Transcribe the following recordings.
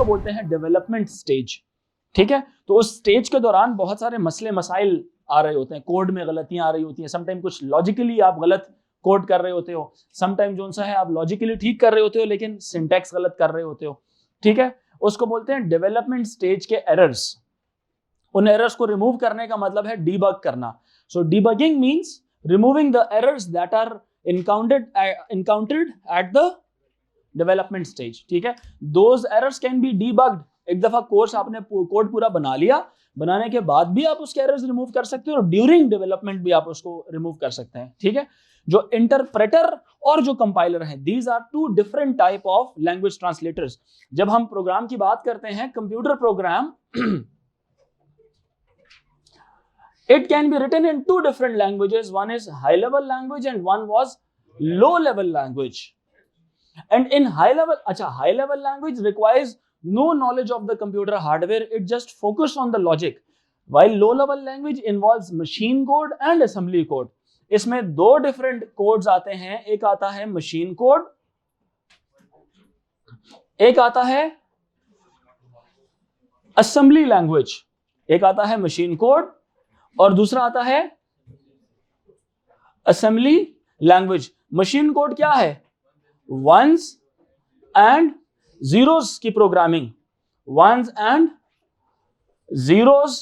बोलते हैं development stage. ठीक है, तो उस स्टेज के दौरान बहुत सारे मसले मसाइल आ रहे होते हैं, कोड में गलतियां आ रही होती हैं, समटाइम कुछ लॉजिकली आप गलत कोड कर रहे होते हो, समटाइम जो सा है आप लॉजिकली ठीक कर रहे होते हो लेकिन सिंटैक्स गलत कर रहे होते हो। ठीक है, उसको बोलते हैं डेवलपमेंट स्टेज के एरर्स। उन एरर्स को रिमूव करने का मतलब है डीबग करना। So debugging means removing the errors that are encountered at the development stage। ठीक है, those errors can be debugged। एक दफा कोर्स आपने कोड पूरा बना लिया, बनाने के बाद भी आप उसके एरर्स रिमूव कर सकते हो और ड्यूरिंग डेवलपमेंट भी आप उसको रिमूव कर सकते हैं। ठीक है, जो इंटरप्रेटर और जो कंपाइलर हैं, these are two different type of language translators. जब हम प्रोग्राम की बात करते हैं, computer program it can be written in two different languages. One is high level language and one was low level language. And in high level language requires no knowledge of the computer hardware, it just focus on the logic, while low level language involves machine code and assembly code। इसमें दो different codes आते हैं, एक आता है machine code, एक आता है assembly language। एक आता है machine code और दूसरा आता है असेंबली लैंग्वेज। मशीन कोड क्या है? वंस एंड जीरोस की programming, ones and zeros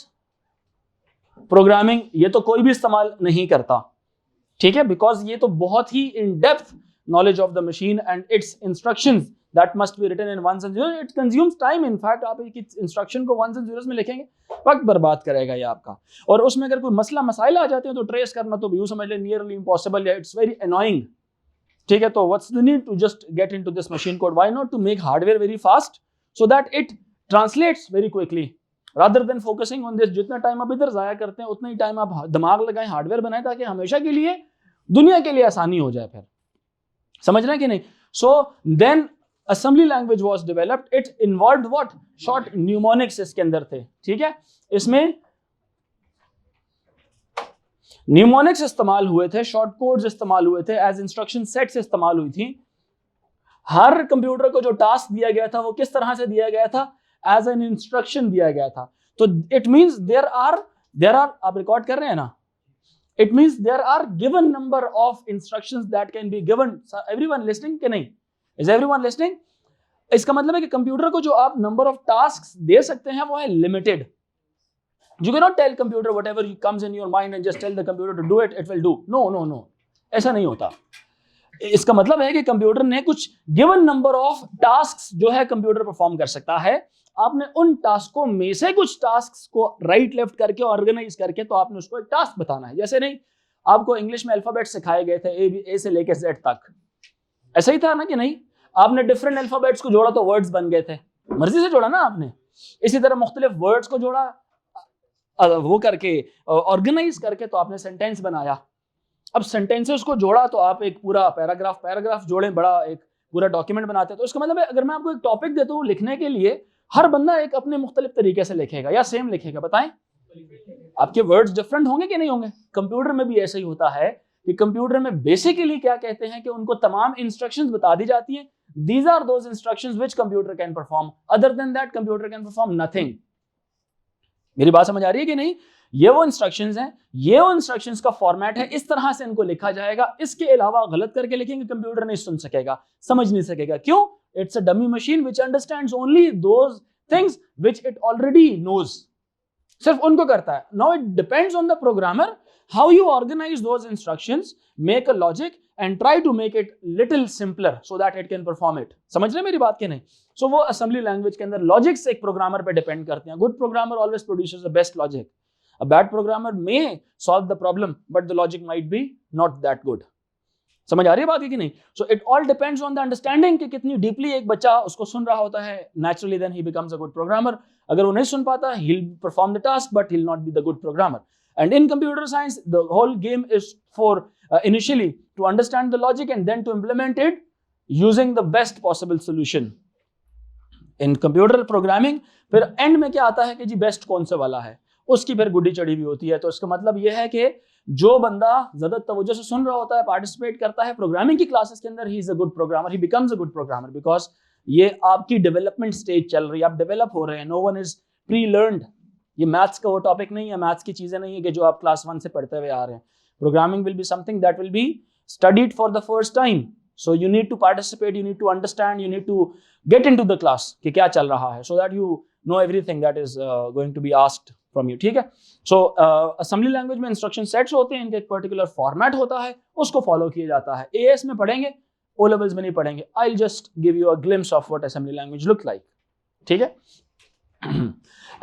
programming. ये तो कोई भी इस्तेमाल नहीं करता। ठीक है, बिकॉज ये तो बहुत ही in depth knowledge of the machine and its instructions that must be written in ones and zeros। it consumes time। in fact आप एक इंस्ट्रक्शन को ones and zeros में लिखेंगे, वक्त बर्बाद करेगा ये आपका। और उसमें अगर कोई मसला मसाइल आ जाते हैं तो ट्रेस करना तो यूं समझ लें नियरली इम्पॉसिबल या इट्स वेरी अनोइंग। ठीक है, तो what's the need to just get into this machine code? Why not to make hardware very fast so that it translates very quickly rather than focusing on this. जितना time आप इधर जाया करते हैं उतना ही टाइम आप दिमाग लगाएं, हार्डवेयर बनाएं, ताकि हमेशा के लिए दुनिया के लिए आसानी हो जाए। फिर समझ रहे हैं कि नहीं? So then assembly language was developed। it involved what? short mnemonics इसके अंदर थे। ठीक है, इसमें mnemonics इस्तेमाल हुए थे, शॉर्ट कोड्स इस्तेमाल हुए थे, एज इंस्ट्रक्शन सेट्स इस्तेमाल हुई थी। हर कंप्यूटर को जो टास्क दिया गया था वो किस तरह से दिया गया था? एज एन इंस्ट्रक्शन दिया गया था। तो इट मींस देयर आर आप रिकॉर्ड कर रहे हैं ना? It means there are given number of instructions that can be given. Everyone listening कि नहीं? Is everyone listening? इसका मतलब है कि कंप्यूटर को जो आप नंबर ऑफ टास्क दे सकते हैं वो है limited. You cannot tell computer whatever comes in your mind and just tell the computer to do it, it will do। No, ऐसा नहीं होता। इसका मतलब है कि कंप्यूटर ने कुछ गिवन नंबर ऑफ टास्क जो है कंप्यूटर परफॉर्म कर सकता है। आपने उन टास्कों में से कुछ टास्क को राइट लेफ्ट करके ऑर्गेनाइज करके तो आपने उसको एक टास्क बताना है। जैसे नहीं, आपको इंग्लिश में अल्फाबेट सिखाए गए थे ए से लेकर जेड तक, ऐसा ही था ना कि नहीं? आपने डिफरेंट अल्फाबेट्स को जोड़ा तो वर्ड्स बन गए थे, मर्जी से जोड़ा ना आपने। इसी तरह मुख्तलिफ वर्ड्स को जोड़ा, वो करके ऑर्गेनाइज करके तो आपने सेंटेंस बनाया। अब सेंटेंसेस को जोड़ा तो आप एक पूरा पैराग्राफ जोड़े, बड़ा एक पूरा डॉक्यूमेंट बनाते हैं। तो इसका मतलब है अगर मैं आपको एक टॉपिक देता हूँ लिखने के लिए, हर बंदा एक अपने मुख्तलिफ तरीके से लिखेगा या सेम लिखेगा? बताएं, आपके वर्ड्स डिफरेंट होंगे कि नहीं होंगे? कंप्यूटर में भी ऐसा ही होता है कि कंप्यूटर में बेसिकली क्या कहते हैं कि उनको तमाम इंस्ट्रक्शंस बता दी जाती हैं। These are those instructions which computer can perform. Other than that, computer can perform nothing। मेरी बात समझ आ रही है कि नहीं? ये वो इंस्ट्रक्शंस हैं, ये वो इंस्ट्रक्शंस का फॉर्मेट है, इस तरह से इनको लिखा जाएगा। इसके अलावा गलत करके लिखेंगे कंप्यूटर नहीं सुन सकेगा, समझ नहीं सकेगा। क्यों? It's a dummy machine which understands only those things which it already knows। सिर्फ उनको करता है। Now it depends on the programmer how you organize those instructions, make a logic and try to make it little simpler so that it can perform it। समझ रहे हैं मेरी बात के नहीं? So वो assembly language के अंदर लॉजिक्स एक प्रोग्रामर पे डिपेंड करते हैं। Good programmer always produces the best logic। A bad programmer may solve the problem but the logic might be not that good। समझ आ रही है बात की नहीं? So it all depends on the understanding कि कितनी deeply एक बच्चा उसको सुन रहा होता है। Naturally then he becomes a good programmer। अगर वो नहीं सुन पाता, he'll perform the task but he'll not be the good programmer। And in computer science, the whole game is for initially to understand the logic and then to implement it using the best possible solution। In computer programming फिर end में क्या आता है कि जी best कौन से वाला है, उसकी फिर गुड्डी चढ़ी हुई होती है। तो इसका मतलब यह है कि जो बंदा ज्यादा तवज्जो से सुन रहा होता है, पार्टिसिपेट करता है प्रोग्रामिंग की क्लासेस के अंदर, he is a good programmer, he becomes a good programmer because ये आपकी डेवलपमेंट स्टेज चल रही है, आप डेवलप हो रहे हैं, no one is pre learned. ये मैथ्स का वो टॉपिक नहीं है, मैथ्स की चीजें नहीं है कि जो आप क्लास 1 से पढ़ते हुए आ रहे हैं। Programming will be something that will be studied for the first time, so you need to participate, you need to understand, you need to get into the class कि क्या चल रहा है, so that you know everything that is going to be asked from you, ठीक है। So assembly language में instruction sets होते हैं, इनका एक पर्टिकुलर फॉर्मेट होता है, उसको फॉलो किया जाता है। एएस में पढ़ेंगे, ओ लेवल्स में नहीं पढ़ेंगे। I will just give you a glimpse of what assembly language look like, ठीक है।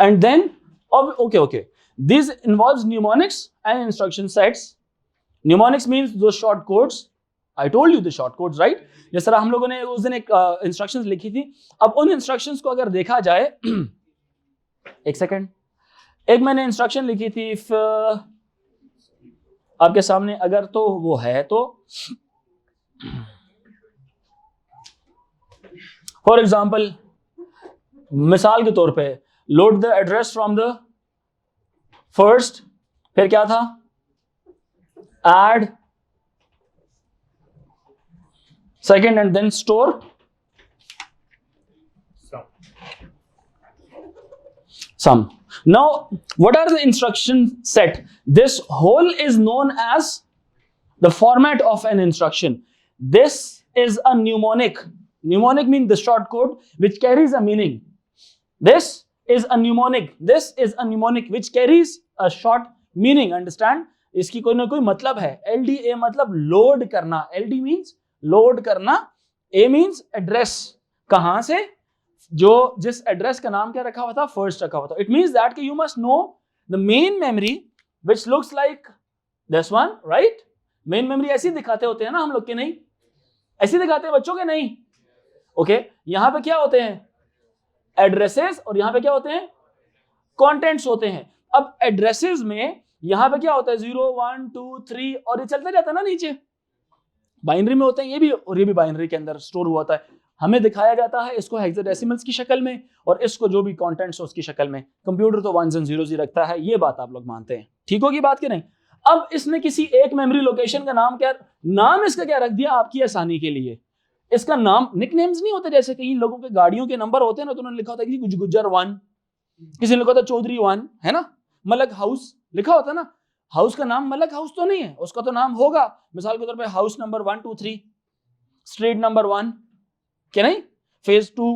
And then okay, this involves mnemonics and instruction sets. Mnemonics means those short codes. I told you the short codes, right? जिस तरह हम लोगों ने उस दिन एक इंस्ट्रक्शंस लिखी थी, अब उन इंस्ट्रक्शंस को अगर देखा जाए एक सेकेंड, एक मैंने इंस्ट्रक्शन लिखी थी आपके सामने, अगर तो वो है तो फॉर एग्जाम्पल, मिसाल के तौर पे load the address from the first, फिर क्या था, add second and then store sum. Now what are the instruction set? This whole is known as the format of an instruction. This is a mnemonic. Mnemonic means the short code which carries a meaning. This is a mnemonic. This is a mnemonic which carries a short meaning. Understand? इसकी कोई ना कोई मतलब है. LDA मतलब load करना. LD means load करना. A means address. कहां से? जो जिस एड्रेस का नाम क्या रखा हुआ था, फर्स्ट रखा हुआ था. इट मींस दैट कि you must know the main memory which looks like this one, right? Main memory ऐसी दिखाते होते हैं ना हम लोग के, नहीं ऐसी दिखाते हैं बच्चों के, नहीं. ओके, यहां पे क्या होते हैं, एड्रेसेस, और यहां पे क्या होते हैं, कंटेंट्स होते हैं. अब एड्रेसेस में यहां पे क्या होता है, 0 1 2 3 और ये चलता जाता है ना नीचे. बाइनरी में होते हैं ये भी, और ये भी बाइनरी के अंदर स्टोर हुआ होता है. हमें दिखाया जाता है इसको हेक्साडेसिमल्स की शक्ल में, और इसको जो भी कंटेंट्स हो उसकी शक्ल में. कंप्यूटर तो 1s and 0s ही रखता है, ये बात आप लोग मानते हैं. ठीक होगी बात कि नहीं? अब इसने किसी एक मेमोरी लोकेशन का नाम क्या, नाम इसका क्या रख दिया आपकी आसानी के लिए. इसका नाम निकनेम्स नहीं होते, जैसे कई लोगों के गाड़ियों के नंबर होते हैं ना, तो उन्होंने लिखा होता है कि गुज्जर 1, किसी ने लिखा होता चौधरी 1, है ना. मलक हाउस लिखा होता है ना, हाउस का नाम मलक हाउस तो नहीं है, उसका तो नाम होगा मिसाल के तौर पर हाउस नंबर 1 2 3, स्ट्रीट नंबर 1, क्या नहीं, फेज 2,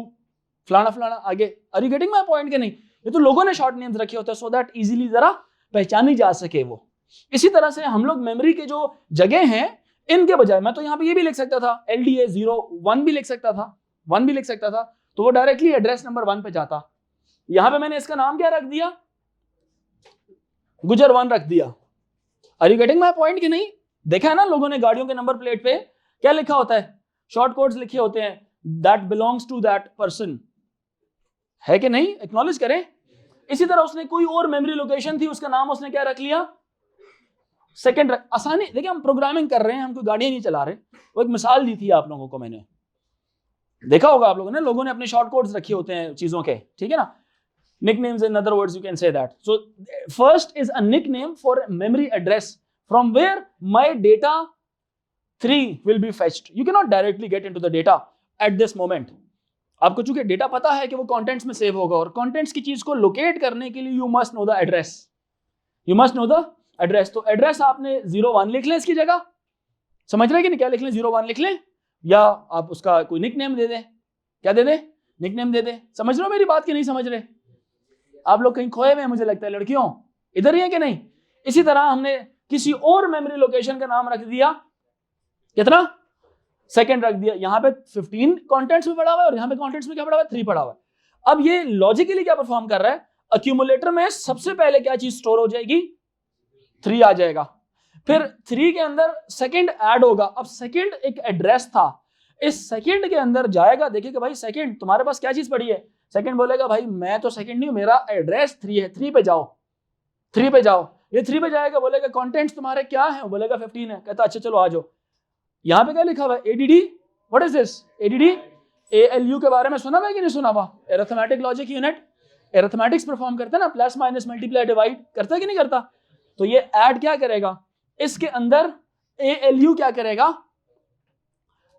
फलाना फलाना आगे. Are you getting my point के नहीं? ये तो लोगों ने शॉर्ट नेम्स रखे होते हैं सो दैट इजीली जरा पहचानी जा सके वो. इसी तरह से हम लोग मेमोरी के जो जगह हैं इनके बजाय, मैं तो यहाँ पे ये भी लिख सकता था LDA 0 1 भी लिख सकता था, 1 भी लिख सकता था, तो वो डायरेक्टली एड्रेस नंबर 1 पे जाता. यहां पे मैंने इसका नाम क्या रख दिया, गुजर 1 रख दिया. Are you getting my point कि नहीं? देखा है ना लोगों ने गाड़ियों के नंबर प्लेट पे क्या लिखा होता है, शॉर्ट कोड्स लिखे होते हैं, that belongs to that person, है कि नहीं? एक्नॉलेज करें. इसी तरह उसने कोई और मेमोरी लोकेशन थी, उसका नाम उसने क्या रख लिया, सेकंड रख. आसानी, देखिए हम प्रोग्रामिंग कर रहे हैं, हम कोई गाड़ियां नहीं चला रहे. वो एक मिसाल दी थी आप लोगों को, मैंने देखा होगा आप लोगों ने, लोगों ने अपने शॉर्ट कोड्स रखे होते हैं चीजों के, ठीक है ना. Nicknames, in other words you can say that. So first is a nickname for memory address from where my data 3 will be fetched. You can not directly get into the data at this moment. आपको चूंकि data पता है कि वो contents में save होगा, और contents की चीज को लोकेट करने के लिए you must know the address, you must know the address. तो एड्रेस आपने 0 1 लिख लें इसकी जगह, समझ रहे कि नहीं, क्या लिख लें, 0 1 लिख लें, या आप उसका कोई निकनेम दे दें. क्या दे दें, निकनेम दे दें. समझ रहे हो मेरी बात की नहीं समझ रहे? आप लोग कहीं खोए हुए हैं मुझे लगता है, लड़कियों इधर ही है कि नहीं. इसी तरह हमने किसी और मेमोरी लोकेशन का नाम रख दिया, कितना, सेकंड रख दिया. यहां पे 15 कंटेंट्स में पड़ा हुआ है, और यहां पे कंटेंट्स में क्या पड़ा हुआ है, 3 पड़ा हुआ है. अब ये लॉजिकली क्या परफॉर्म कर रहा है, अक्यूमुलेटर में सबसे पहले क्या चीज स्टोर हो जाएगी, 3 आ जाएगा. फिर 3 के अंदर सेकंड ऐड होगा. अब सेकंड एक एड्रेस था, इस सेकंड के अंदर जाएगा, देखिए भाई सेकंड तुम्हारे पास क्या चीज पड़ी है. सेकंड बोलेगा भाई मैं तो सेकंड नहीं हूं, मेरा एड्रेस 3 है, 3 पे जाओ, 3 पे जाओ. ये 3 पे जाएगा, बोलेगा कंटेंट्स तुम्हारे क्या है, बोलेगा 15 है. कहता अच्छा चलो आ जाओ. यहां पे क्या लिखा हुआ है, ADD. What is this, ADD? ALU के बारे में सुना हुआ है कि नहीं सुना हुआ? Arithmetic logic unit. Arithmetics perform करता है ना, प्लस माइनस मल्टीप्लाई डिवाइड करता है कि नहीं करता. तो ये ऐड क्या करेगा, इसके अंदर ALU क्या करेगा.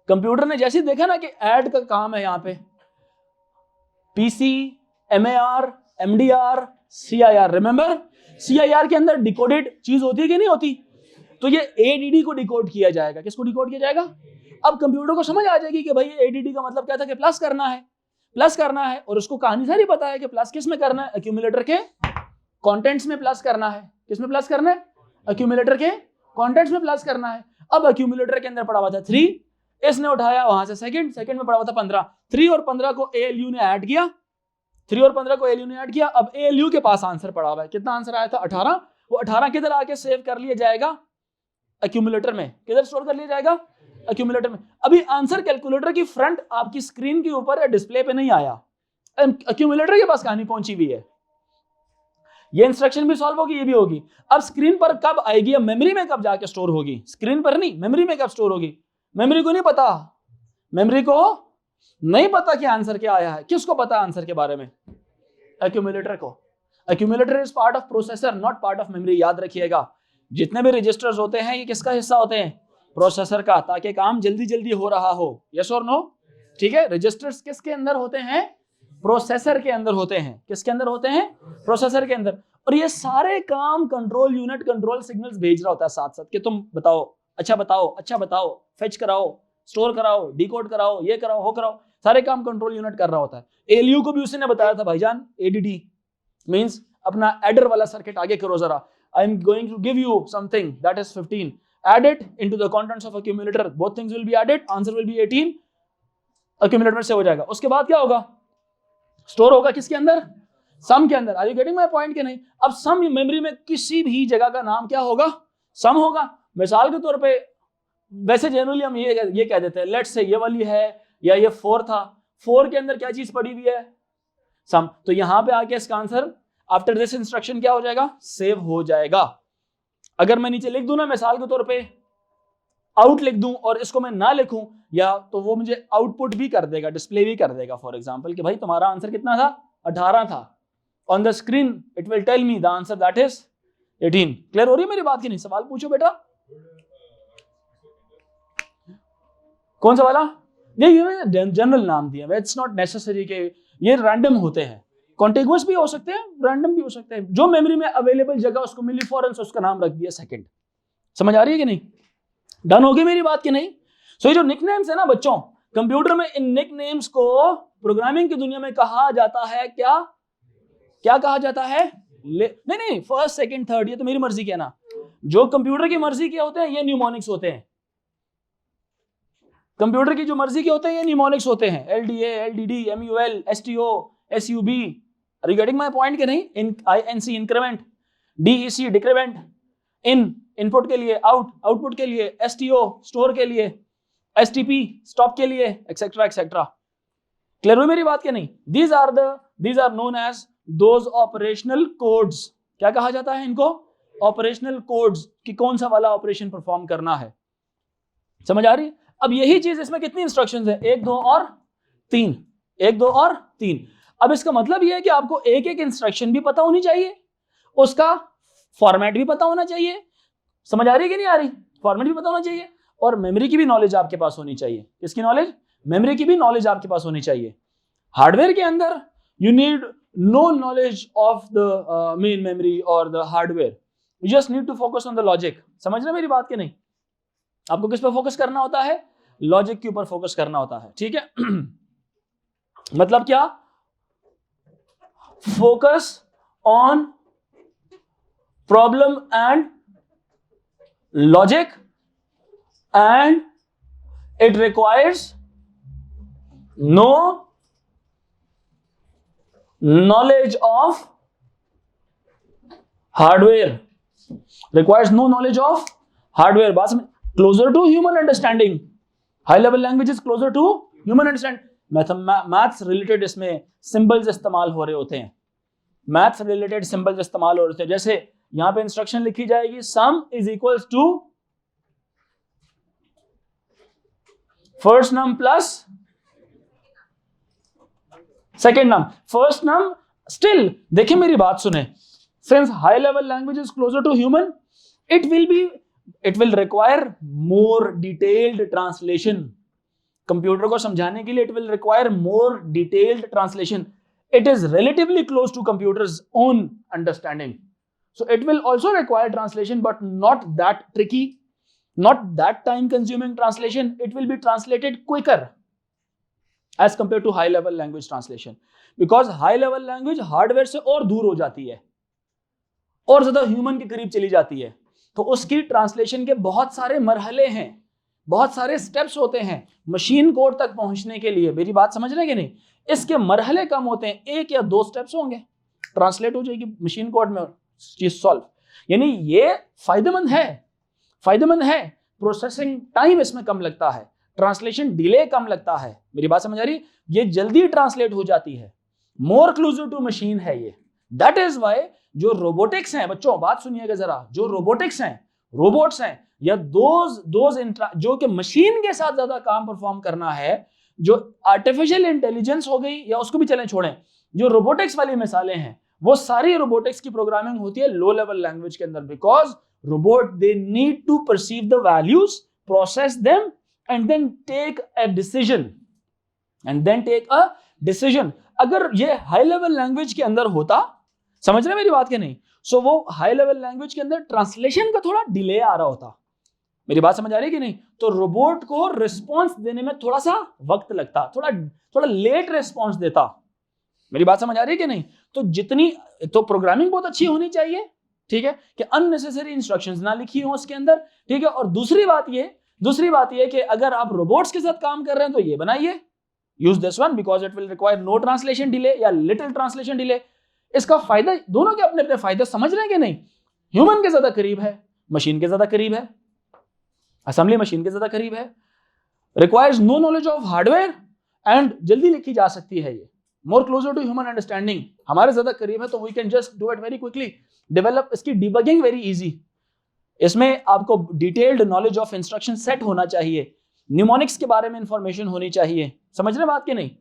कंप्यूटर ने जैसे देखा ना कि ऐड का काम है, यहां पे PC, MAR, MDR, CIR। Remember, CIR के अंदर डिकोडेड चीज होती है कि नहीं होती? तो ये ADD को डिकोड किया जाएगा। किसको डिकोड किया जाएगा? अब कंप्यूटर को समझ आ जाएगी कि भाई ADD का मतलब क्या था कि प्लस करना है, प्लस करना है, और उसको कहानी सारी पता है कि प्लस किस में करना है, एक्यूमुलेटर के कंटेंट्स में प्लस करना है। किस में प्लस करना है? एक्यूमुलेटर के कंटेंट्स में प्लस करना है। अब एक्यूमुलेटर के अंदर पड़ा हुआ था 3, इसने उठाया वहां से सेकंड में पड़ा हुआ था 15, 3 और 15 को ALU ने ऐड किया, 3 और 15 को ALU ने ऐड किया। अब ALU के पास आंसर पड़ा हुआ है, कितना आंसर आया था? 18। वो 18 किधर आके सेव कर लिया जाएगा? एक्यूमुलेटर में। किधर स्टोर कर लिया जाएगा? एक्यूमुलेटर में। अभी आंसर कैलकुलेटर की फ्रंट आपकी स्क्रीन के ऊपर या डिस्प्ले पे नहीं आया, एक्यूमुलेटर के पास कहानी पहुंची हुई है। ये इंस्ट्रक्शन भी सॉल्व होगी, ये भी होगी। अब स्क्रीन पर कब आएगी या मेमोरी में कब जाके स्टोर होगी? स्क्रीन पर नहीं, मेमोरी में कब स्टोर होगी? मेमोरी को नहीं पता, मेमोरी को नहीं पता कि आंसर क्या आया है। किसको पता आंसर के बारे में? एक्यूमुलेटर को। Accumulator is part of processor, not part of memory. याद रखिएगा, जितने भी रजिस्टर्स होते हैं ये किसका हिस्सा होते हैं? प्रोसेसर का, ताकि काम जल्दी जल्दी हो रहा हो। यस और नो? ठीक है। रजिस्टर्स किसके अंदर होते हैं? प्रोसेसर के अंदर होते हैं। किसके अंदर होते हैं? प्रोसेसर के अंदर। और ये सारे काम कंट्रोल यूनिट कंट्रोल सिग्नल्स भेज रहा होता है साथ साथ कि तुम बताओ, अच्छा बताओ, अच्छा बताओ, फेच कराओ, स्टोर कराओ, डिकोड कराओ, ये कराओ, वो कराओ। सारे काम कंट्रोल यूनिट कर रहा होता है। ALU को भी उसी ने बताया था भाईजान, ADD मींस अपना एडर वाला सर्किट आगे करो जरा। I am going to give you something that is 15. Add it into the contents of accumulator. Both things will be added. Answer will be 18. Accumulator से हो जाएगा। उसके बाद क्या होगा? स्टोर होगा किसके अंदर? सम के अंदर। Are you getting my point के नहीं? अब सम मेमोरी में किसी भी जगह का नाम क्या होगा? सम होगा। मिसाल के तौर पे वैसे जनरली हम ये कह देते हैं, लेट्स से ये वाली है या ये 4 था, 4 के अंदर क्या चीज पड़ी हुई है? सम। तो यहां पे आके इसका आंसर आफ्टर दिस इंस्ट्रक्शन क्या हो जाएगा? सेव हो जाएगा। अगर मैं नीचे लिख दूं ना, मिसाल के तौर पे आउट लिख दूं और इसको मैं ना लिखूं या, तो वो मुझे आउटपुट भी कर देगा, डिस्प्ले भी कर देगा। फॉर एग्जांपल कि भाई तुम्हारा आंसर कितना था? 18 था। On the screen it will tell me the answer that is 18। Clear हो रही है मेरी बात की नहीं? सवाल पूछो बेटा। कौन सा वाला? ये जनरल नाम दिया है, इट्स नॉट नेसेसरी कि ये रैंडम होते हैं। कॉन्टिगुअस भी हो सकते हैं, रैंडम भी हो सकते हैं। जो मेमोरी में अवेलेबल जगह उसको मिली, फॉरन से उसका नाम रख दिया सेकंड। समझ आ रही है कि नहीं? डन होगी मेरी बात की नहीं? सो ये जो निकनेम्स है ना बच्चों, कंप्यूटर में इन निकनेम्स को प्रोग्रामिंग की दुनिया में कहा जाता है क्या? क्या कहा जाता है? नहीं, फर्स्ट सेकंड थर्ड, ये तो मेरी मर्जी के है ना। जो कंप्यूटर की मर्जी के होते हैं ये न्यूमोनिक्स होते हैं। कंप्यूटर की जो मर्जी के होते हैं ये न्यूमोनिक्स होते हैं। LDA, LDD, MUL, STO, SUB। Are you getting my point के नहीं? INC increment, DEC decrement, input के लिए, आउटपुट के लिए, STO स्टोर के लिए, STP स्टॉप के लिए, एक्सेट्रा एक्सेट्रा। क्लियर हुई मेरी बात के नहीं? These are known as those operational codes। क्या कहा जाता है इनको? ऑपरेशनल कोड्स, कि कौन सा वाला ऑपरेशन परफॉर्म करना है। समझ आ रही है? अब यही चीज इसमें कितनी इंस्ट्रक्शंस है? 1, 2 और 3। 1, 2 और 3। अब इसका मतलब यह है कि आपको एक एक इंस्ट्रक्शन भी पता होनी चाहिए, उसका फॉर्मेट भी पता होना चाहिए। समझ आ रही है कि नहीं आ रही? फॉर्मेट भी पता होना चाहिए और मेमोरी की भी नॉलेज आपके पास होनी चाहिए। किसकी नॉलेज? मेमोरी की भी नॉलेज आपके पास होनी चाहिए। हार्डवेयर के अंदर you need no knowledge of the main memory और the hardware, you just need to focus on the logic. समझ रहे मेरी बात के नहीं? आपको किस पर फोकस करना होता है? लॉजिक के ऊपर फोकस करना होता है। ठीक है? मतलब क्या? Focus on problem and logic, and it requires no knowledge of hardware. Requires no knowledge of hardware. बात में closer to human understanding. High level language is closer to human understanding. Maths related इसमें symbols इस्तेमाल हो रहे होते हैं। Maths related symbols इस्तेमाल हो रहे होते हैं। जैसे यहां पे इंस्ट्रक्शन लिखी जाएगी, sum is equals to first num plus second num. First num still, देखिए मेरी बात सुने, since high level language is closer to human, it will require more detailed translation। Computer को समझाने के लिए it will require more detailed translation। it is relatively close to computer's own understanding. So it will also require translation, but not that tricky, not that time consuming translation. It will be translated quicker as compared to high level language translation, because high level language hardware से और दूर हो जाती है और ज्यादा human के करीब चली जाती है, तो उसकी ट्रांसलेशन के बहुत सारे मरहले हैं, बहुत सारे स्टेप्स होते हैं मशीन कोड तक पहुंचने के लिए। मेरी बात समझ रहे हैं कि नहीं? इसके मरहले कम होते हैं, 1 या 2 स्टेप्स होंगे, ट्रांसलेट हो जाएगी मशीन कोड में, चीज सॉल्व। यानी ये फायदेमंद है। प्रोसेसिंग टाइम इसमें कम लगता है, ट्रांसलेशन डिले कम लगता है। मेरी बात समझ आ रही? ये जल्दी ट्रांसलेट हो जाती है, मोर क्लोजर टू मशीन है ये। दैट इज वाई जो रोबोटिक्स हैं, बच्चों बात सुनिएगा जरा, जो रोबोटिक्स हैं, रोबोट्स हैं, या जो कि मशीन के साथ ज्यादा काम परफॉर्म करना है, जो आर्टिफिशियल इंटेलिजेंस हो गई, या उसको भी चलें छोड़ें, जो रोबोटिक्स वाली मिसालें हैं, वो सारी रोबोटिक्स की प्रोग्रामिंग होती है लो लेवल लैंग्वेज के अंदर, because robot they need to perceive the values, process them and then take a decision. अगर ये हाई लेवल लैंग्वेज के अंदर होता, समझ रहे मेरी बात के नहीं? सो वो हाई लेवल लैंग्वेज के अंदर ट्रांसलेशन का थोड़ा डिले आ रहा होता। मेरी बात समझ आ रही है कि नहीं? तो रोबोट को रिस्पॉन्स देने में थोड़ा सा वक्त लगता, थोड़ा लेट रिस्पॉन्स देता। मेरी बात समझ आ रही है कि नहीं? तो प्रोग्रामिंग बहुत अच्छी होनी चाहिए, ठीक है, कि अननेसेसरी इंस्ट्रक्शंस ना लिखी हो उसके अंदर, ठीक है। और दूसरी बात ये कि अगर आप रोबोट्स के साथ काम कर रहे हैं तो ये बनाइए, use this one because it will require no translation delay या लिटिल ट्रांसलेशन डिले। इसका फायदा, दोनों के अपने अपने फायदे, समझ रहे हैं कि नहीं? ह्यूमन के ज्यादा करीब है, मशीन के ज्यादा करीब है, असेंबली मशीन के ज्यादा करीब है, requires no knowledge of hardware and जल्दी लिखी जा सकती है, ये more closer to human understanding, हमारे ज्यादा करीब है, तो we can just do it very quickly, develop इसकी डिबगिंग वेरी इजी। इसमें आपको detailed knowledge of instruction set होना चाहिए, न्यूमोनिक्स के बारे में इंफॉर्मेशन होनी चाहिए, समझ रहे बात की नहीं?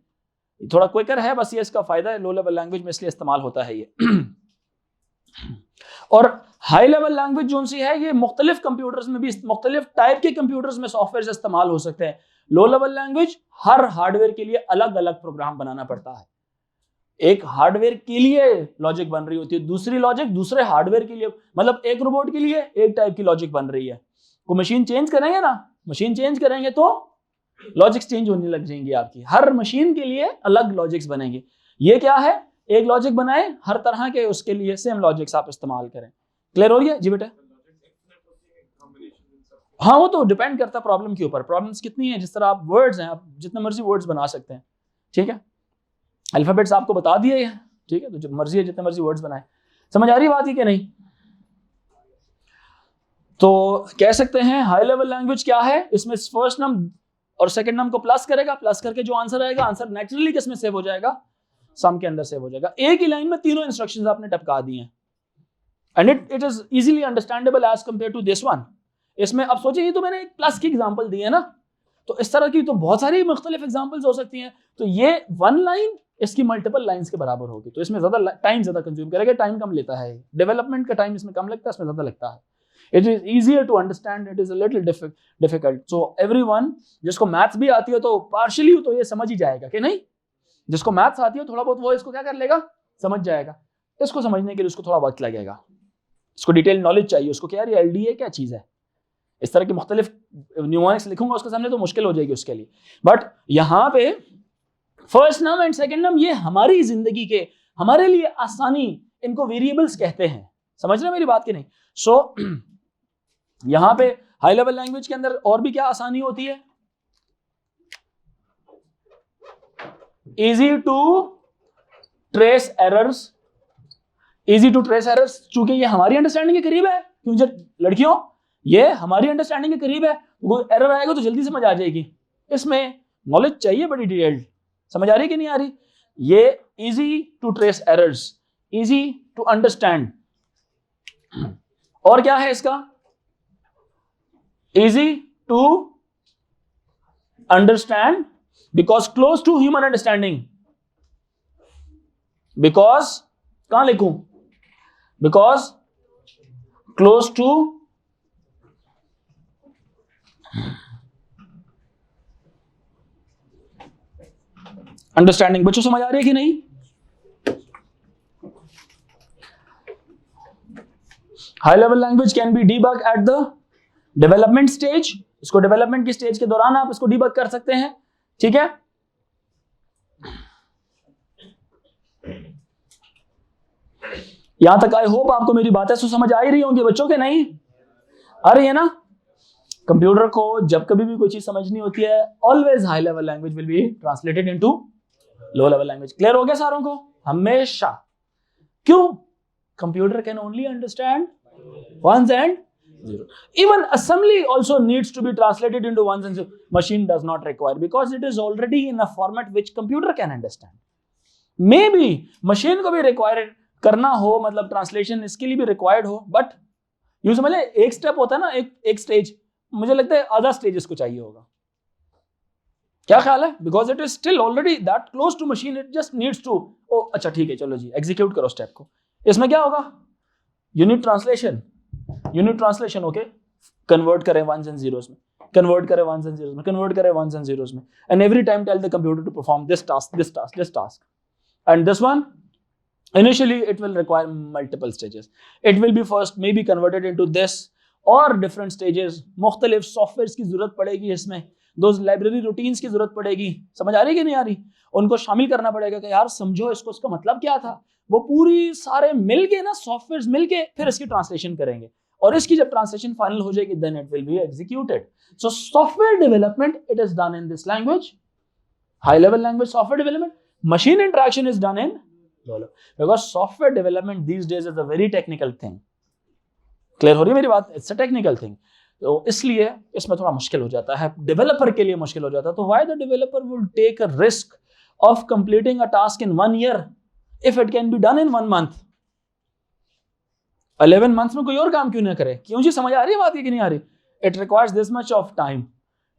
थोड़ा क्विकर है, बस ये इसका फायदा है, लो लेवल लैंग्वेज में इसलिए इस्तेमाल होता है ये। और हाई लेवल लैंग्वेज जो सी है, ये मुख्तलिफ कंप्यूटर्स में भी, मुख्तलिफ टाइप के कंप्यूटर्स में सॉफ्टवेयर इस्तेमाल हो सकते हैं। लो लेवल लैंग्वेज हर हार्डवेयर के लिए अलग अलग प्रोग्राम बनाना पड़ता है, एक हार्डवेयर के लिए लॉजिक बन रही होती है, दूसरी लॉजिक दूसरे हार्डवेयर के लिए, मतलब एक रोबोट के लिए एक टाइप की लॉजिक बन रही है। को मशीन चेंज करेंगे ना, मशीन चेंज करेंगे तो लॉजिक्स चेंज होने लग जाएंगी आपकी, हर मशीन के लिए अलग लॉजिक्स बनेंगे। ये क्या है, एक लॉजिक बनाए, हर तरह के उसके लिए सेम लॉजिक्स आप इस्तेमाल करें। क्लियर हो गया जी बेटा? हाँ, वो तो डिपेंड करता है प्रॉब्लम के ऊपर, प्रॉब्लम्स कितनी है, जिस तरह आप वर्ड्स हैं, आप जितने मर्जी वर्ड्स बना सकते हैं, ठीक है। अल्फाबेट्स आपको बता दिए हैं, ठीक है, तो जब मर्जी है जितने मर्जी वर्ड्स बनाए। समझ आ रही बात है कि नहीं? तो कह सकते हैं हाई लेवल लैंग्वेज क्या है, इसमें फर्स्ट नम और सेकंड नम को प्लस करेगा, प्लस करके जो आंसर आएगा, आंसर नेचुरली किसमें सेव हो जाएगा, सम के अंदर सेव हो जाएगा। एक ही लाइन में तीनों इंस्ट्रक्शंस आपने टपका दी हैं, and it is easily understandable as compare to this one. इसमें अब सोचिए, ये तो मैंने एक प्लस की एग्जांपल दी है ना, तो इस तरह की तो बहुत सारी मुख्तलिफ एग्जांपल्स हो सकती हैं। तो ये वन लाइन इसकी मल्टीपल लाइंस के बराबर होगी, तो इसमें ज्यादा कंज्यूम करेगा, टाइम कम लेता है, डेवलपमेंट का टाइम इसमें कम लगता है, इसमें ज्यादा लगता है। It is easier to understand, it is a little difficult. So everyone, जिसको मैथ्स भी आती है तो पार्शियली तो ये समझ ही जाएगा कि नहीं, जिसको मैथ्स आती है थोड़ा बहुत वो इसको क्या कर लेगा, समझ जाएगा। इसको समझने के लिए उसको थोड़ा वक्त लगेगा, इसको डिटेल नॉलेज चाहिए उसको, क्या यार ये एलडीए क्या चीज है, इस तरह की मुख्तलिफ न्यूमोनिक्स लिखूंगा उसके सामने तो मुश्किल हो जाएगी उसके लिए। बट यहाँ पे फर्स्ट नम एंड सेकेंड नम ये हमारी जिंदगी के, हमारे लिए आसानी, इनको वेरिएबल्स कहते हैं, समझ रहे मेरी बात की नहीं? सो यहां पे हाई लेवल लैंग्वेज के अंदर और भी क्या आसानी होती है, easy to trace errors, easy to trace errors, चूंकि ये हमारी अंडरस्टैंडिंग के करीब है, क्योंकि लड़कियों ये हमारी अंडरस्टैंडिंग के करीब है, कोई एरर आएगा तो जल्दी समझ आ जाएगी। इसमें नॉलेज चाहिए बड़ी डिटेल्ड, समझ आ रही कि नहीं आ रही? ये easy to trace errors, easy to understand. और क्या है इसका, easy to understand because close to human understanding, because कहां लिखूं, because close to अंडरस्टैंडिंग। बच्चों समझ आ रही है कि नहीं? High level language can be debug at the development stage, इसको डेवलपमेंट की स्टेज के दौरान आप इसको डीबग कर सकते हैं, ठीक है। यहां तक आई होप आपको मेरी बातें समझ आ ही रही होंगी बच्चों के, नहीं आ रही है ना। कंप्यूटर को जब कभी भी कोई चीज समझनी होती है, always high level language will be translated into low level language. Clear हो गया सारों को? हमेशा। क्यों? Computer can only understand ones and zero. Even assembly also needs to be translated into ones and zeros. Machine does not require, because it is already in a format which computer can understand. Maybe machine को भी required करना हो, मतलब translation इसके लिए भी required हो, but यूं समझे एक स्टेप होता है ना, एक स्टेज, मुझे लगता है आधा स्टेज इसको चाहिए होगा। क्या ख्याल है? Because it is still already that close to machine, it just needs to, ओ अच्छा ठीक है चलो जी एग्जीक्यूट करो स्टेप को। इसमें क्या होगा? यूनिट ट्रांसलेशन ओके, कन्वर्ट करें वंस एंड जीरोस में, कन्वर्ट करें वंस एंड जीरोस में, कन्वर्ट करें वंस एंड जीरोस में, and every time tell the computer to perform this task, this task, this task, and this one initially it will require multiple stages. It will be first maybe converted into this or different stages. मुख्तलिफ softwares की जरूरत पड़ेगी इसमें, those library routines की जरूरत पड़ेगी। समझ आ रही है कि नहीं आ रही? उनको शामिल करना पड़ेगा कि यार समझो इसको, इसका मतलब क्या था। वो पूरी सारे मिलके ना, सॉफ्टवेयर्स मिलके फिर इसकी ट्रांसलेशन करेंगे, और इसकी जब ट्रांसलेशन फाइनल हो जाएगी then it will be executed. So software development, it is done in this language, high level language software development. Machine interaction is done in low level, because software development these days is a very technical thing. Clear हो रही है मेरी बात? It's a technical thing, तो इसलिए इसमें थोड़ा मुश्किल हो जाता है, डेवलपर के लिए मुश्किल हो जाता है। तो why the developer will take a risk of completing a task in 1 year if it can be done in 1 month? 11 months में कोई और काम क्यों ना करे? क्यों जी? समझ आ रही है बात कि नहीं आ रही? It requires this much of time.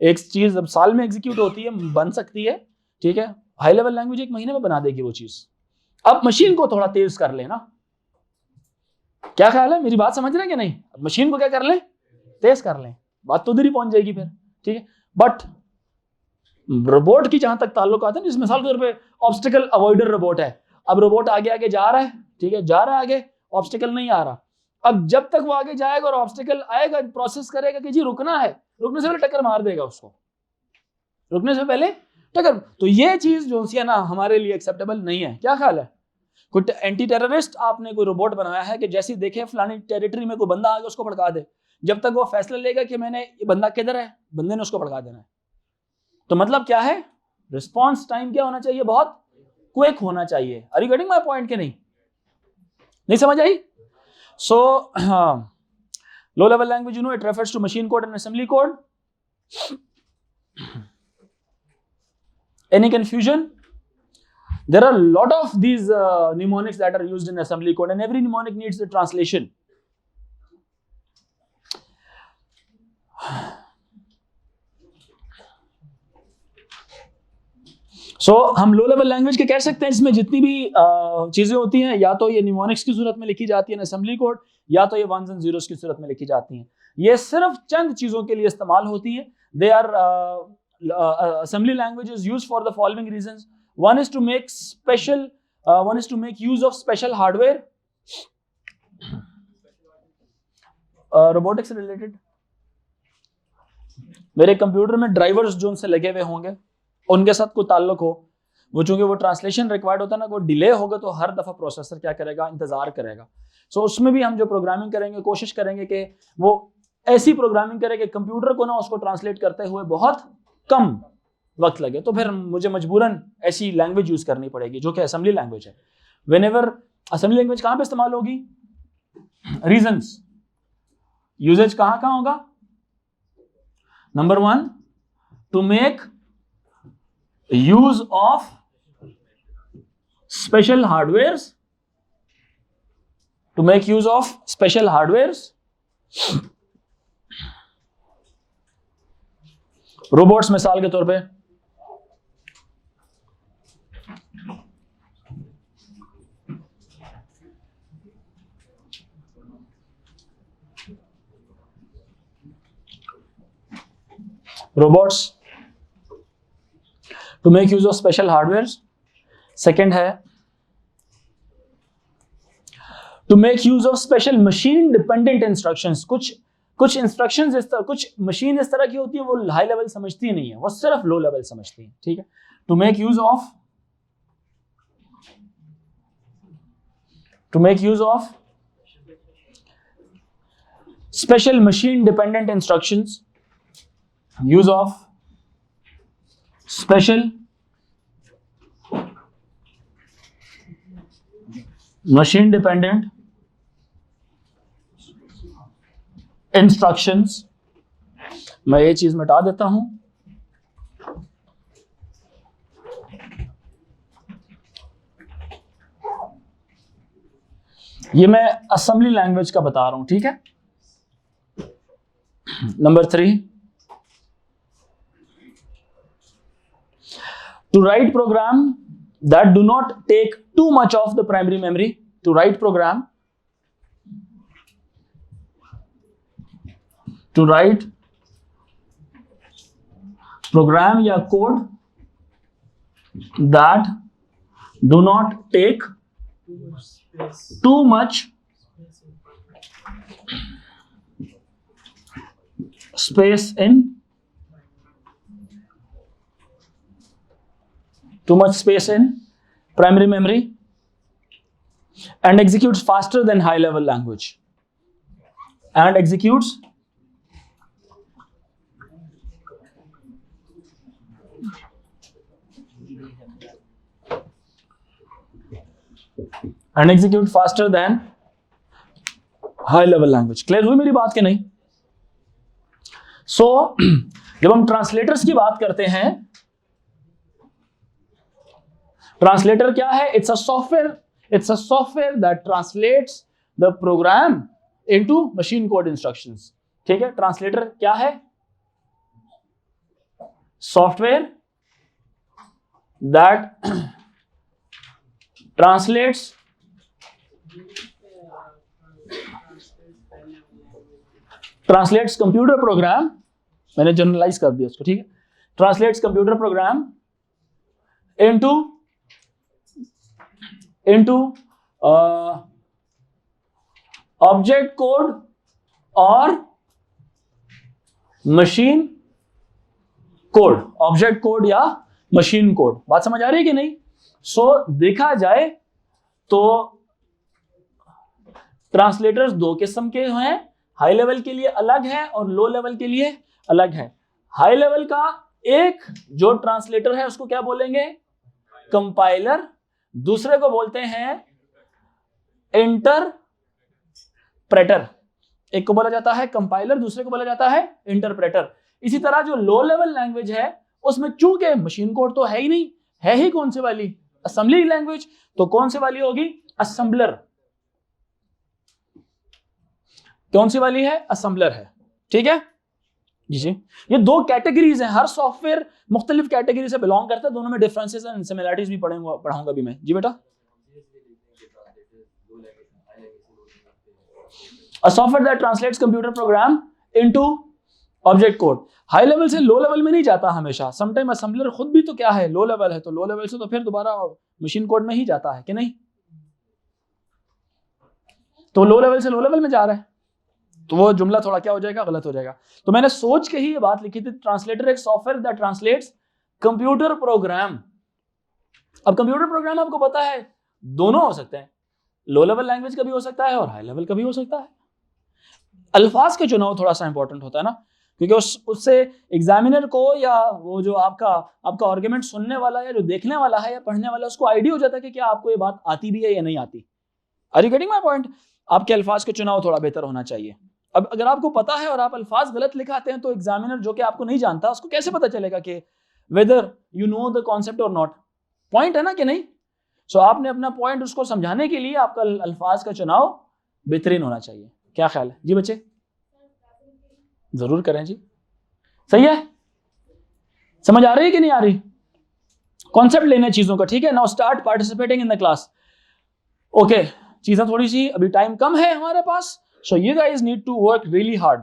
एक चीज अब साल में एग्जीक्यूट होती है, बन सकती है, ठीक है, हाई लेवल लैंग्वेज 1 महीने में बना देगी वो चीज। अब मशीन को थोड़ा तेज कर लेना, क्या ख्याल है? मेरी बात समझ रहे हैं कि नहीं? अब मशीन को क्या कर लें? तेज कर लें, बात तो उधर ही पहुंच जाएगी फिर, ठीक है। बट रोबोट की जहां तक ताल्लुक आता है, जिस मिसाल के तौर पे ऑब्स्टिकल अवॉइडर रोबोट है, अब रोबोट आगे आगे जा रहा है, ठीक है, जा रहा है आगे, ऑब्स्टिकल नहीं आ रहा। अब जब तक वो आगे जाएगा और ऑब्स्टिकल आएगा, प्रोसेस करेगा कि जी रुकना है, रुकने से पहले टक्कर मार देगा उसको, रुकने से पहले टक्कर। तो ये चीज जो है ना हमारे लिए एक्सेप्टेबल नहीं है। क्या ख्याल है? कोई एंटी टेररिस्ट आपने कोई रोबोट बनाया है कि जैसे देखे फलानी टेरिटरी में कोई बंदा आ गया उसको भड़का दे, जब तक वो फैसला लेगा कि मैंने ये बंदा किधर है, बंदे ने उसको भड़का देना है। तो मतलब क्या है? रिस्पॉन्स टाइम क्या होना चाहिए? बहुत क्विक होना चाहिए। Are you getting my point? के नहीं समझ आई? So low level language, you know, it refers to machine code and assembly code. Any confusion? There are a lot of these mnemonics that are used in assembly code, and every mnemonic needs a translation. So हम लो level language के कह सकते हैं, इसमें जितनी भी चीजें होती हैं, या तो ये mnemonics की सूरत में लिखी जाती है असेंबली कोड, या तो ये वंस एंड जीरोस की सूरत में लिखी जाती हैं। ये सिर्फ चंद चीजों के लिए इस्तेमाल होती है। They are assembly language is used for the following reasons. One is to make use of special hardware, robotics related। मेरे कंप्यूटर में ड्राइवर्स जो उनसे लगे हुए होंगे, उनके साथ कोई ताल्लुक हो, वो चूंकि वो ट्रांसलेशन रिक्वायर्ड होता है ना, वो डिले होगा तो हर दफा प्रोसेसर क्या करेगा? इंतजार करेगा। सो उसमें भी हम जो प्रोग्रामिंग करेंगे, कोशिश करेंगे कि वो ऐसी प्रोग्रामिंग करे कि कंप्यूटर को ना उसको ट्रांसलेट करते हुए बहुत कम वक्त लगे। तो फिर मुझे मजबूरन ऐसी लैंग्वेज यूज करनी पड़ेगी जो कि असेंबली लैंग्वेज है। व्हेनेवर असेंबली लैंग्वेज कहां पे इस्तेमाल होगी? रीजंस, यूजेज कहां होगा? Number 1, to make use of special hardwares, to make use of special hardwares. Robots मिसाल के तौर पे robots to make use of special hardwares. Second है to make use of special machine dependent instructions, कुछ instructions इस तरह, कुछ machine इस तरह की होती है वो हाई लेवल समझती नहीं है, वो सिर्फ लो लेवल समझती है, ठीक है। To make use of special machine dependent instructions, use of special machine dependent instructions. मैं ये चीज मिटा देता हूं। ये मैं असेंबली लैंग्वेज का बता रहा हूं, ठीक है। Number 3, to write program that do not take too much of the primary memory, to write program या code that do not take too much space in primary memory and executes faster than high level language, and executes faster than high level language। Clear हुई मेरी बात कि नहीं? सो जब हम translators की बात करते हैं, ट्रांसलेटर क्या है? It's a software that translates the programme into machine code instructions, ठीक है। ट्रांसलेटर क्या है? Software that translates computer program, मैंने जनरलाइज कर दिया उसको, ठीक है। Translates computer program into object code और मशीन कोड, ऑब्जेक्ट कोड या मशीन कोड। बात समझ आ रही है कि नहीं? सो देखा जाए तो ट्रांसलेटर्स दो किस्म के हैं, हाई लेवल के लिए अलग है और लो लेवल के लिए अलग है। हाई लेवल का एक जो ट्रांसलेटर है उसको क्या बोलेंगे? कंपाइलर। दूसरे को बोलते हैं इंटरप्रेटर। एक को बोला जाता है कंपाइलर, दूसरे को बोला जाता है इंटरप्रेटर। इसी तरह जो लो लेवल लैंग्वेज है उसमें चूंकि मशीन कोड तो है ही नहीं, है ही कौन सी वाली? Assembly language. तो कौन सी वाली होगी? असेंबलर। कौन सी वाली है? असेंबलर है, ठीक है जी। ये दो कैटेगरीज हैं, हर सॉफ्टवेयर मुख्तलिफ कैटेगरी से बिलोंग करता है, दोनों में डिफरेंसेस एंड सिमिलरिटीज भी पढ़ाऊंगा भी मैं। जी बेटा, a software that translates computer program into object code. High level से लो लेवल में नहीं जाता हमेशा, समटाइम असेंबलर खुद भी तो क्या है? लो लेवल है, तो लो लेवल से तो फिर दोबारा मशीन कोड में ही जाता है कि नहीं? तो लो लेवल से लो लेवल में जा रहा है, तो वो जुमला थोड़ा क्या हो जाएगा? गलत हो जाएगा। तो मैंने सोच के ही ये बात लिखी थी, ट्रांसलेटर एक software that translates computer program. अब कंप्यूटर प्रोग्राम आपको पता है दोनों हो सकते हैं, लो लेवल लैंग्वेज का भी हो सकता है और हाई लेवल का भी हो सकता है। अल्फाज का चुनाव थोड़ा सा इंपॉर्टेंट होता है ना, क्योंकि उससे एग्जामिनर को या वो जो आपका आर्गुमेंट सुनने वाला या जो देखने वाला है या पढ़ने वाला, उसको आइडिया हो जाता है कि क्या आपको ये बात आती भी है या नहीं आती। Are you getting my point? आपके अल्फाज का चुनाव थोड़ा बेहतर होना चाहिए। अब अगर आपको पता है और आप अल्फाज गलत लिखाते हैं तो एग्जामिनर जो कि आपको नहीं जानता उसको कैसे पता चलेगा कि whether you know the concept और नॉट? पॉइंट है ना कि नहीं? सो आपने अपना पॉइंट उसको समझाने के लिए आपका अल्फाज का चुनाव बेहतरीन होना चाहिए। क्या ख्याल है जी बच्चे? जरूर करें जी। सही है? समझ आ रही है कि नहीं आ रही? कॉन्सेप्ट लेने चीजों का, ठीक है। Now start participating in the class. Okay, चीजें थोड़ी सी अभी टाइम कम है हमारे पास, so you guys need to work really hard.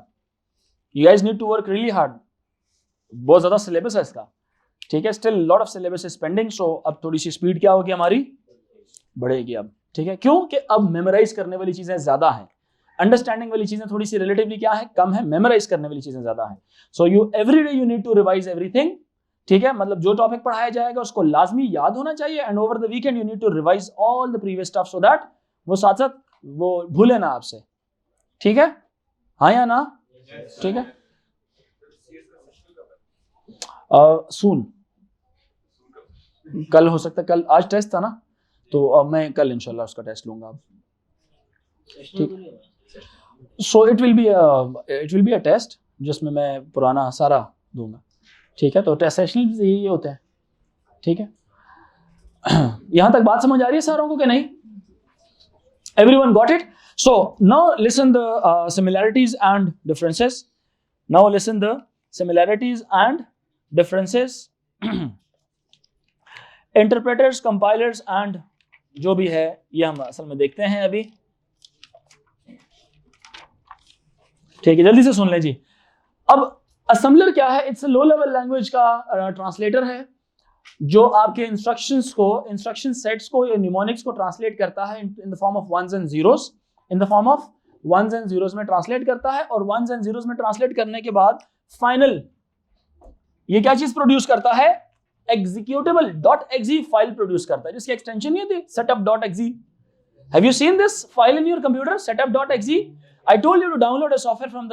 बहुत ज्यादा सिलेबस है इसका, ठीक है। Still lot of syllabus is pending, so अब थोड़ी सी स्पीड क्या होगी हमारी? बढ़ेगी अब। ठीक है, क्यों कि अब मेमोराइज करने वाली चीजें ज्यादा हैं, अंडरस्टैंडिंग वाली चीजें थोड़ी सी रिलेटिवली क्या है, कम है, मेमोराइज करने वाली चीजें ज्यादा है। So you every day you need to revise everything, ठीक है, मतलब जो टॉपिक पढ़ाया जाएगा उसको लाजमी याद होना चाहिए, and over the weekend you need to revise all the previous stuff so that वो साथ साथ वो भूले ना आपसे, ठीक है, हाँ या ना, ठीक है। सून कल हो सकता है, कल आज टेस्ट था ना, तो मैं कल इंशाल्लाह उसका टेस्ट लूंगा अब, ठीक। So it will be a test जिसमें मैं पुराना सारा दूंगा, ठीक है, तो टेस्ट सेशन यही होते हैं, ठीक है। यहां तक बात समझ आ रही है सारों को कि नहीं? Everyone got it? So now listen the similarities and differences, now listen the similarities and differences, interpreters, compilers and जो भी है ये हम असल में देखते हैं अभी, ठीक है, जल्दी से सुन लें जी। अब असेंबलर क्या है? इट्स लो लेवल लैंग्वेज का ट्रांसलेटर है जो आपके इंस्ट्रक्शंस को, इंस्ट्रक्शन सेट्स को या न्यूमोनिक्स को ट्रांसलेट करता है in the form of ones and zeros, in the form of ones and zeros में ट्रांसलेट करता है, और वंस एंड जीरोस में ट्रांसलेट करने के बाद फाइनल ये क्या चीज प्रोड्यूस करता है? एग्जीक्यूटेबल .exe फाइल प्रोड्यूस करता है, जिसकी एक्सटेंशन ये थी setup.exe। Have you seen this file in your computer, setup.exe? I told you to download a software from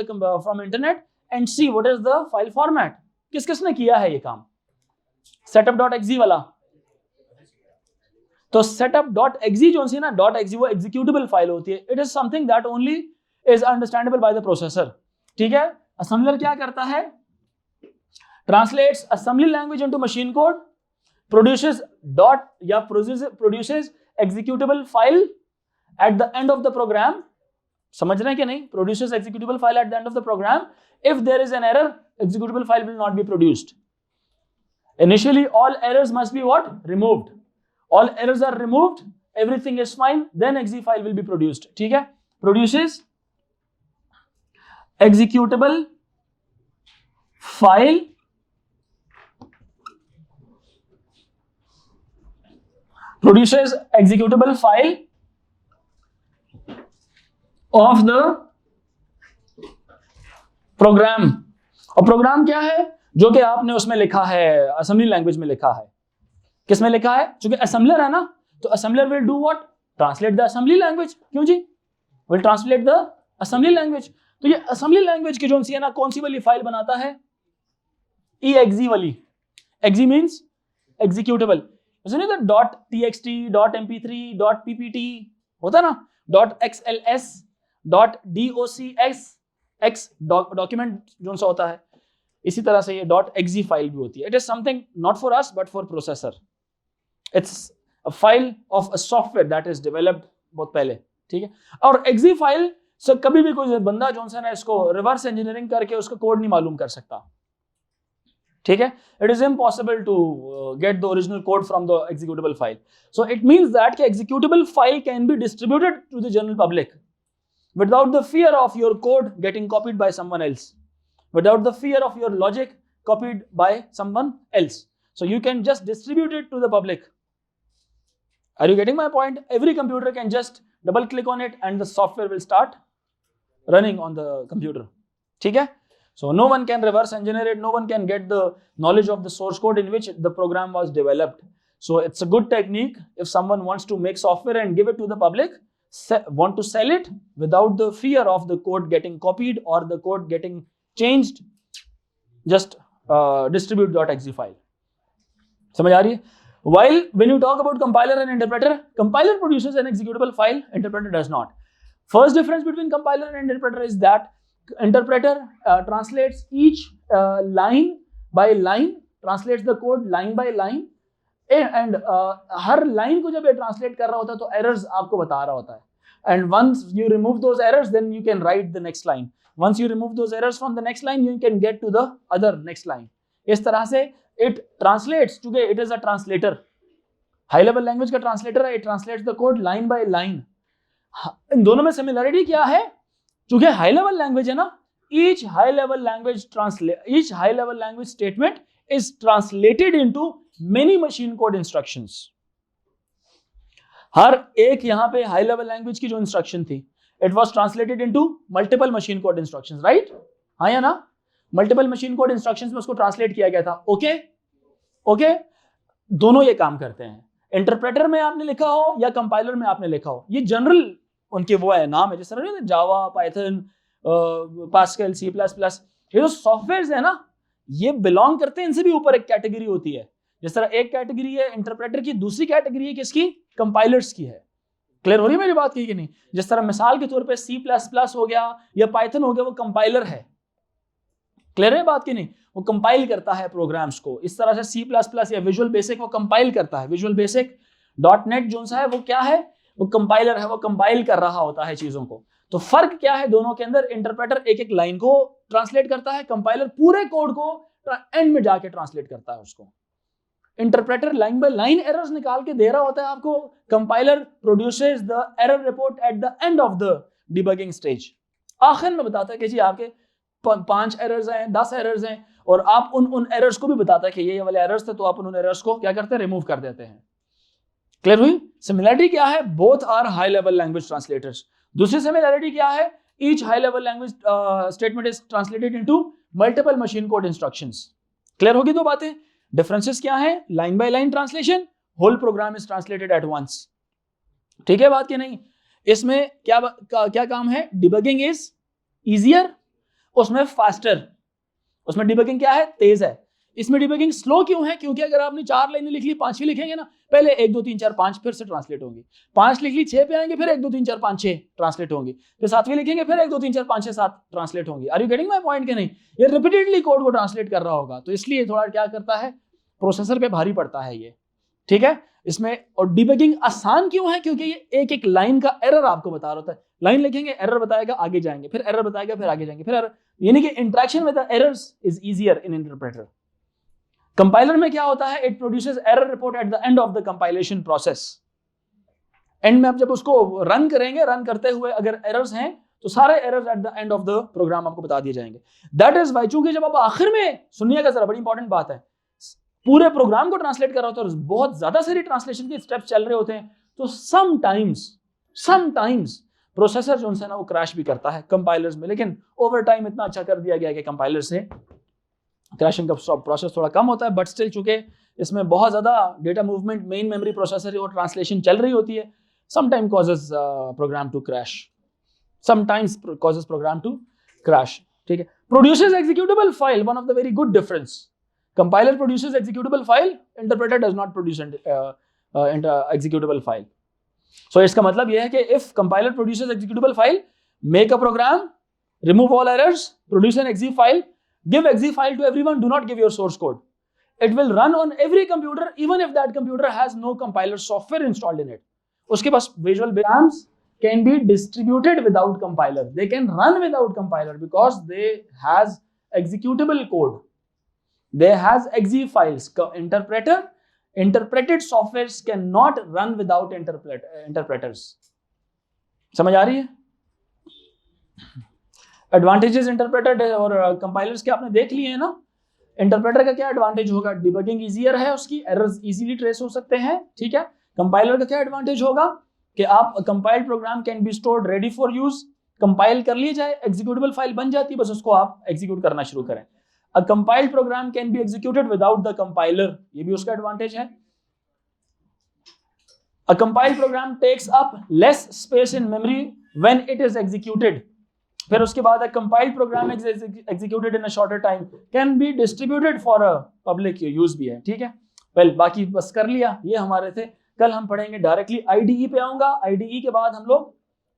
internet and see what is the file format. किसने किया है ये काम? setup.exe वाला। तो setup.exe जो सी ना .exe वो एग्जीक्यूटेबल फाइल होती है। It is something that only is understandable by the processor, ठीक है। असेंबलर क्या करता है? Translates assembly language into machine code, produces executable file at the end of the program. समझ रहे हैं कि नहीं? Produces executable file at the end of the program. If there is an error, executable file will not be produced. Initially, all errors must be what? Removed. All errors are removed. Everything is fine. Then exe file will be produced. ठीक है? Produces executable file of the program. और program क्या है? जो कि आपने उसमें लिखा है, असेंबली लैंग्वेज में लिखा है। किस में लिखा है? चूंकि असेंबलर है ना, तो assembler will do what? Translate the assembly language. क्यों जी? Will translate the assembly language. तो ये असेंबली लैंग्वेज की जो सी है ना, कौन सी वाली फाइल बनाता है? exe वाली। exe means executable, .txt, .mp3, .ppt होता ना, .xls, .docx डॉक्यूमेंट जो सा होता है, इसी तरह से ये .exe फाइल भी होती है। It is something not for us but for processor. It's a file of a software that is developed बहुत पहले, ठीक है। और exe फाइल से कभी भी कोई बंदा जो सा ना इसको रिवर्स इंजीनियरिंग करके उसका कोड नहीं मालूम कर सकता, ठीक है। It is impossible to get the original code from the executable file. So it means that कि executable file can be distributed to the general public without the fear of your code getting copied by someone else, without the fear of your logic copied by someone else. So you can just distribute it to the public. Are you getting my point? Every computer can just double click on it and the software will start running on the computer, ठीक है। So no one can reverse engineer it, no one can get the knowledge of the source code in which the program was developed. So it's a good technique if someone wants to make software and give it to the public, want to sell it without the fear of the code getting copied or the code getting changed, just distribute .exe file. समझ आ रही है? While when you talk about compiler and interpreter, compiler produces an executable file, interpreter does not. First difference between compiler and interpreter is that interpreter translates each line by line, translates the code line by line, and her line को जब ये translate कर रहा होता है तो errors आपको बता रहा होता है, and once you remove those errors then you can write the next line. Once you remove those errors from the next line you can get to the other next line. इस तरह से it translates, चूंकि it is a translator, high level language का translator है, it translates the code line by line. इन दोनों में similarity क्या है? चूंकि हाई लेवल लैंग्वेज है ना, each high level language statement is translated into many machine code instructions. हर एक यहाँ पे हाई लेवल लैंग्वेज की जो इंस्ट्रक्शन थी, it was translated into multiple machine code instructions, right? हाँ या ना? मल्टीपल मशीन कोड इंस्ट्रक्शंस में उसको ट्रांसलेट किया गया था। ओके ओके, दोनों ये काम करते हैं। इंटरप्रेटर में आपने लिखा हो या कंपाइलर में आपने लिखा हो, ये जनरल उनके वो है नाम है, जैसे Java, Python, Pascal, C plus plus, ये जो सॉफ्टवेयर है ना, ये बिलोंग करते हैं, इनसे भी ऊपर एक कैटेगरी होती है। जिस तरह एक कैटेगरी है इंटरप्रेटर की, दूसरी कैटेगरी है किसकी? कंपाइलर्स की है। क्लियर हो रही है मेरी बात की कि नहीं? जिस तरह मिसाल के तौर पे सी प्लस प्लस हो गया या पाइथन हो गया, वो कंपाइलर है। क्लियर है बात की नहीं? वो कंपाइल करता है प्रोग्राम्स को। इस तरह से सी प्लस प्लस या विजुअल बेसिक वो कंपाइल करता है। विजुअल बेसिक .NET जो सा है वो क्या है? वो कंपाइलर है, वो कंपाइल कर रहा होता है चीजों को। तो फर्क क्या है दोनों के अंदर? इंटरप्रेटर एक एक लाइन को ट्रांसलेट करता है, कंपाइलर पूरे कोड को एंड में जाके ट्रांसलेट करता है उसको। Interpreter line by line errors निकाल के दे रहा होता है आपको, compiler produces the error report eight the end of the debugging stage. आखिर में बताता है कि जी आपके 5 एरर्स हैं, 10 एरर्स हैं, और आप उन एरर्स को भी बताता है कि ये वाले एरर्स थे, तो आप उन एरर्स को क्या करते हैं? रिमूव कर देते हैं। क्लियर हुई? सिमिलरिटी क्या है? Both are high level language translators. दूसरी सिमिलरिटी क्या है? Each high level language statement is translated into multiple machine code instructions. Clear होगी दो बातें? डिफरेंसेस क्या है? Line by line translation, whole program is translated at once. ठीक है बात की नहीं? इसमें क्या काम है? डिबगिंग इज इजियर, उसमें फास्टर। उसमें डिबगिंग क्या है? तेज है। इसमें डिबगिंग स्लो क्यों है? क्योंकि अगर आपने 4 लाइनें लिख ली, 5 लिखेंगे ना, पहले 1 2 3 4 5 फिर से ट्रांसलेट होंगी, 5 लिख ली 6 पे आएंगे, फिर 1 2 3 4 5 6 ट्रांसलेट होंगी, फिर 7वीं लिखेंगे, फिर 1 2 3 4 5 6 7 ट्रांसलेट होंगी। Are you getting my point कि नहीं? ये रिपीटेडली कोड को ट्रांसलेट कर रहा होगा, तो इसलिए थोड़ा क्या करता है, प्रोसेसर पे भारी पड़ता है ये। ठीक है इसमें। और डिबगिंग आसान क्यों है? क्योंकि ये एक एक लाइन का एरर आपको बता रहा होता है। लाइन लिखेंगे, एरर बताएगा, आगे जाएंगे, फिर एरर बताएगा, फिर आगे जाएंगे, फिर एरर, यानी कि interaction with the errors is easier in interpreter. Compiler में क्या होता है? It produces error report eight the end of the compilation process. And में आप जब उसको रन करेंगे, रन करते हुए अगर एरर्स हैं तो सारे errors at the end of the program आपको बता दिए जाएंगे। दैट इज वाई, चूंकि जब आप आखिर में, सुनिएगा जरा, बड़ी इंपॉर्टेंट बात है, पूरे प्रोग्राम को ट्रांसलेट कर रहा होता है और बहुत ज्यादा सारी ट्रांसलेशन के स्टेप्स चल रहे होते हैं, तो समटाइम्स प्रोसेसर जो है ना वो क्रैश भी करता है कंपाइलर्स में। लेकिन ओवर टाइम इतना अच्छा कर दिया गया है कि कंपाइलर से क्रैशिंग का प्रोसेस थोड़ा कम होता है, बट स्टिल चूंकि इसमें बहुत ज्यादा data movement main memory processor और ट्रांसलेशन चल रही होती है, sometime causes program to crash, sometimes causes program to crash. ठीक है। Produces executable file, one of the very good difference. Compiler produces executable file, interpreter does not produce executable file. So इसका मतलब यह है कि if compiler produces executable file, make a program, remove all errors, produce an exe file, give exe file to everyone, do not give your source code. It will run on every computer even if that computer has no compiler software installed in it. उसके पास visual programs can be distributed without compiler. They can run without compiler because they has executable code. They has exe files. Interpreted softwares cannot run without interpreters. समझ आ रही है? Advantages interpreter और compilers के आपने देख लिए हैं ना। इंटरप्रेटर का क्या एडवांटेज होगा? डिबगिंग इजियर है, उसकी एरर्स इजीली ट्रेस हो सकते हैं। ठीक है। कंपाइलर का क्या एडवांटेज होगा कि आप compiled program can be stored ready for use, compile कर लिए जाए, एग्जीक्यूटेबल फाइल बन जाती है, बस उसको आप एग्जीक्यूट करना शुरू करें। A compiled program can be executed without the compiler, ये भी उसका एडवांटेज है। A compiled program takes up less space in memory when it is executed. फिर उसके बाद a compiled program is executed in a shorter time, can be distributed for a public use भी है। ठीक है। well, बाकी बस कर लिया, ये हमारे थे। कल हम पढ़ेंगे डायरेक्टली IDE पे आऊंगा। IDE के बाद हम लोग